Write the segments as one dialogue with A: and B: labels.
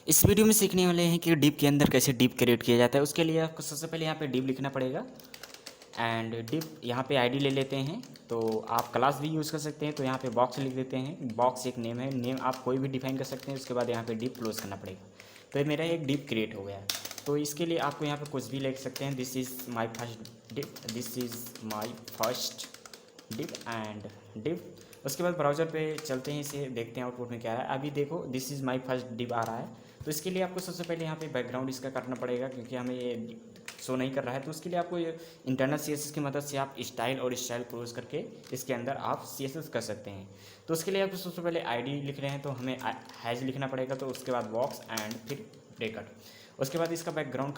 A: इस वीडियो में सीखने वाले हैं कि डिप के अंदर कैसे डिप क्रिएट किया जाता है। उसके लिए आपको सबसे पहले यहाँ पे डिप लिखना पड़ेगा एंड डिप यहाँ पे आईडी ले लेते हैं। तो आप क्लास भी यूज़ कर सकते हैं, तो यहाँ पे बॉक्स लिख देते हैं। बॉक्स एक नेम है, नेम आप कोई भी डिफाइन कर सकते हैं। उसके बाद यहाँ पे डिप क्लोज करना पड़ेगा। तो ये मेरा एक डिप क्रिएट हो गया है। तो इसके लिए आपको यहाँ पे कुछ भी लिख सकते हैं। This is my first dip, this is my first dip and dip. उसके बाद ब्राउज़र पे चलते हैं, इसे देखते हैं आउटपुट में क्या आ रहा है। अभी देखो this is my first dip आ रहा है। तो इसके लिए आपको सबसे पहले यहाँ पे बैकग्राउंड इसका करना पड़ेगा, क्योंकि हमें ये शो नहीं कर रहा है। तो उसके लिए आपको इंटरनल CSS की मदद से आप स्टाइल और स्टाइल क्लोज करके इसके अंदर आप CSS कर सकते हैं। तो उसके लिए आपको सबसे पहले ID लिख रहे हैं, तो हमें हैज लिखना पड़ेगा। तो उसके बाद बॉक्स एंड फिर ब्रेकट। उसके बाद इसका बैकग्राउंड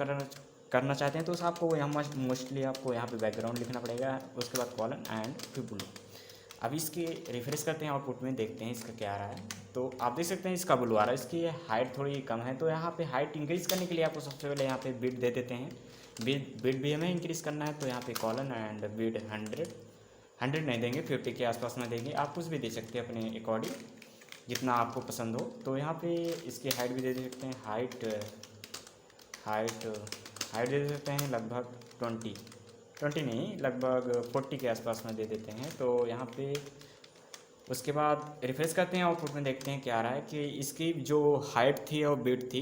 A: करना चाहते हैं, तो आपको यहाँ मोस्टली आपको यहाँ पे बैकग्राउंड लिखना पड़ेगा। उसके बाद कॉलन एंड फिर ब्लू। अभी इसके रिफ्रेश करते हैं, आउटपुट में देखते हैं इसका क्या आ रहा है। तो आप देख सकते हैं इसका ब्लू आ रहा है, इसकी हाइट थोड़ी कम है। तो यहाँ पे हाइट इंक्रीज़ करने के लिए आपको सबसे पहले यहाँ पे बिट दे देते हैं। बिट भी हमें इंक्रीज़ करना है, तो यहाँ पे कॉलन एंड बिट 100 नहीं देंगे, 50 के आसपास में देंगे। आप कुछ भी दे सकते हैं अपने अकॉर्डिंग, जितना आपको पसंद हो। तो यहाँ पे इसकी हाइट भी दे सकते हैं। हाइट दे सकते हैं लगभग 20 नहीं, लगभग 40 के आसपास में दे देते हैं। तो यहाँ पे उसके बाद रिफ्रेश करते हैं, आउटपुट में देखते हैं क्या आ रहा है कि इसकी जो हाइट थी और बिट थी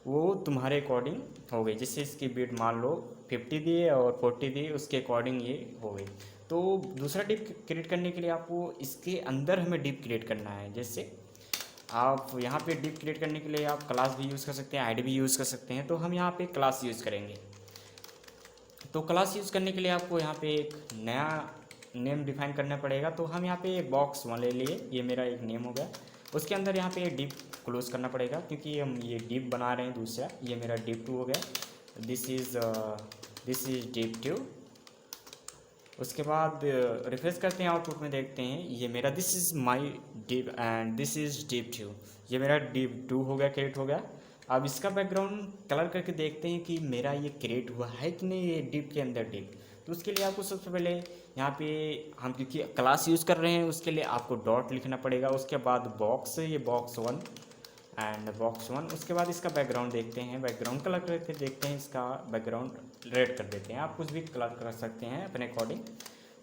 A: वो तुम्हारे अकॉर्डिंग हो गई। जिससे इसकी बिट मान लो 50 दिए और 40 दिए, उसके अकॉर्डिंग ये हो गई। तो दूसरा डिप क्रिएट करने के लिए आपको इसके अंदर हमें डिप क्रिएट करना है। जैसे आप यहाँ पे डिप क्रिएट करने के लिए आप क्लास भी यूज़ कर सकते हैं, ID भी यूज़ कर सकते हैं। तो हम यहाँ पे क्लास यूज़ करेंगे। तो क्लास यूज़ करने के लिए आपको यहाँ पे एक नया नेम डिफाइन करना पड़ेगा। तो हम यहाँ पे एक बॉक्स वन ले लिए, ये मेरा एक नेम हो गया। उसके अंदर यहाँ पे डिप क्लोज करना पड़ेगा, क्योंकि हम ये डिप बना रहे हैं दूसरा। ये मेरा डिप 2 हो गया। This is dip 2। उसके बाद रिफ्रेश करते हैं, आउटपुट में देखते हैं ये मेरा this is my dip and this is dip 2। ये मेरा डिप 2 हो गया, क्रिएट हो गया। अब इसका बैकग्राउंड कलर करके देखते हैं कि मेरा ये क्रिएट हुआ है कि नहीं, ये डिप के अंदर डिप। तो उसके लिए आपको सबसे पहले यहाँ पे हम क्योंकि क्लास यूज़ कर रहे हैं, उसके लिए आपको डॉट लिखना पड़ेगा। उसके बाद बॉक्स, ये बॉक्स 1 एंड बॉक्स 1। उसके बाद इसका बैकग्राउंड देखते हैं, बैकग्राउंड कलर करके देखते हैं। इसका बैकग्राउंड रेड कर देते हैं। आप कुछ भी कलर कर सकते हैं अपने अकॉर्डिंग।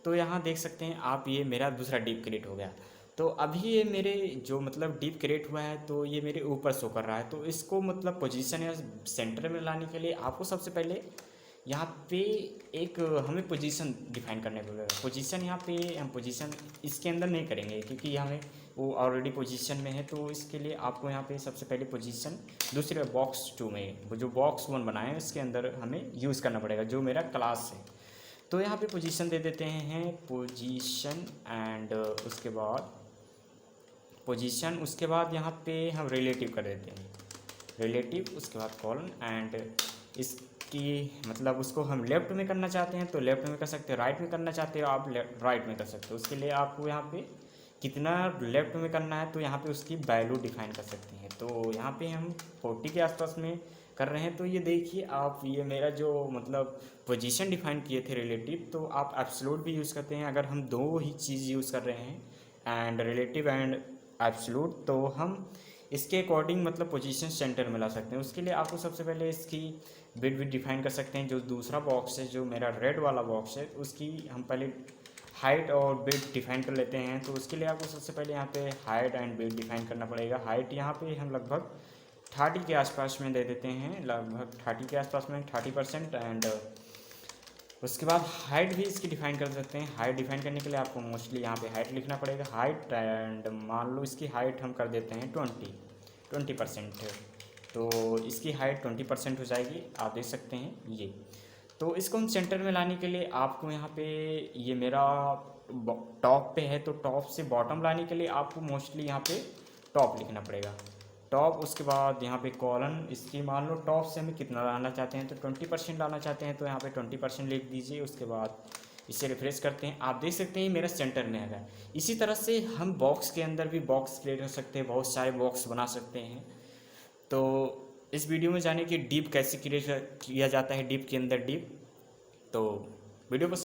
A: तो यहाँ देख सकते हैं आप, ये मेरा दूसरा डिप क्रिएट हो गया। तो अभी ये मेरे जो मतलब डिप क्रिएट हुआ है, तो ये मेरे ऊपर शो कर रहा है। तो इसको मतलब पोजीशन या सेंटर में लाने के लिए आपको सबसे पहले यहाँ पे एक हमें पोजीशन डिफाइन करने को लगेगा। पोजीशन यहाँ पे हम पोजीशन इसके अंदर नहीं करेंगे, क्योंकि हमें वो ऑलरेडी पोजीशन में है। तो इसके लिए आपको यहाँ पे सबसे पहले पोजीशन दूसरे बॉक्स 2 में, वो जो बॉक्स 1 बनाए हैं उसके अंदर हमें यूज़ करना पड़ेगा, जो मेरा क्लास है। तो यहाँ पे पोजीशन दे देते हैं पोजीशन एंड उसके बाद पोजीशन। उसके बाद यहाँ पे हम रिलेटिव कर देते हैं, रिलेटिव। उसके बाद कॉलन एंड इसकी मतलब उसको हम लेफ़्ट में करना चाहते हैं तो लेफ़्ट में कर सकते हो, राइट में करना चाहते हो आप राइट में कर सकते हो। उसके लिए आपको यहाँ पे कितना लेफ़्ट में करना है, तो यहाँ पे उसकी वैल्यू डिफाइन कर सकते हैं। तो यहाँ पे हम 40 के आसपास में कर रहे हैं। तो ये देखिए आप, ये मेरा जो मतलब पोजीशन डिफाइन किए थे रिलेटिव, तो आप एब्सोल्यूट भी यूज़ करते हैं। अगर हम दो ही चीज़ यूज़ कर रहे हैं एंड रिलेटिव एंड एब्सोल्यूट, तो हम इसके अकॉर्डिंग मतलब पोजीशन सेंटर में ला सकते हैं। उसके लिए आपको सबसे पहले इसकी बिट डिफाइन कर सकते हैं। जो दूसरा बॉक्स है, जो मेरा रेड वाला बॉक्स है, उसकी हम पहले हाइट और बिट डिफाइन कर लेते हैं। तो उसके लिए आपको सबसे पहले यहाँ पे हाइट एंड बिट डिफाइन करना पड़ेगा। हाइट यहाँ पे हम लगभग 30 के आसपास में दे देते हैं, लगभग 30 के आसपास में 30%। एंड उसके बाद हाइट भी इसकी डिफाइन कर सकते हैं। हाइट डिफाइन करने के लिए आपको मोस्टली यहाँ पे हाइट लिखना पड़ेगा। हाइट एंड मान लो इसकी हाइट हम कर देते हैं 20%। तो इसकी हाइट 20% हो जाएगी, आप देख सकते हैं ये। तो इसको हम सेंटर में लाने के लिए आपको यहाँ पे, ये मेरा टॉप पे है, तो टॉप से बॉटम लाने के लिए आपको मोस्टली यहाँ पे टॉप लिखना पड़ेगा, टॉप। उसके बाद यहाँ पे कॉलन, इसकी मान लो टॉप से हमें कितना लाना चाहते हैं, तो 20% लाना चाहते हैं, तो यहाँ पे 20% लिख दीजिए। उसके बाद इसे रिफ्रेश करते हैं, आप देख सकते हैं मेरा सेंटर में है। इसी तरह से हम बॉक्स के अंदर भी बॉक्स क्रिएट कर सकते हैं, बहुत सारे बॉक्स बना सकते हैं। तो इस वीडियो में जाने कि डिप कैसे क्रिएट किया जाता है, डिप के अंदर डिप। तो वीडियो को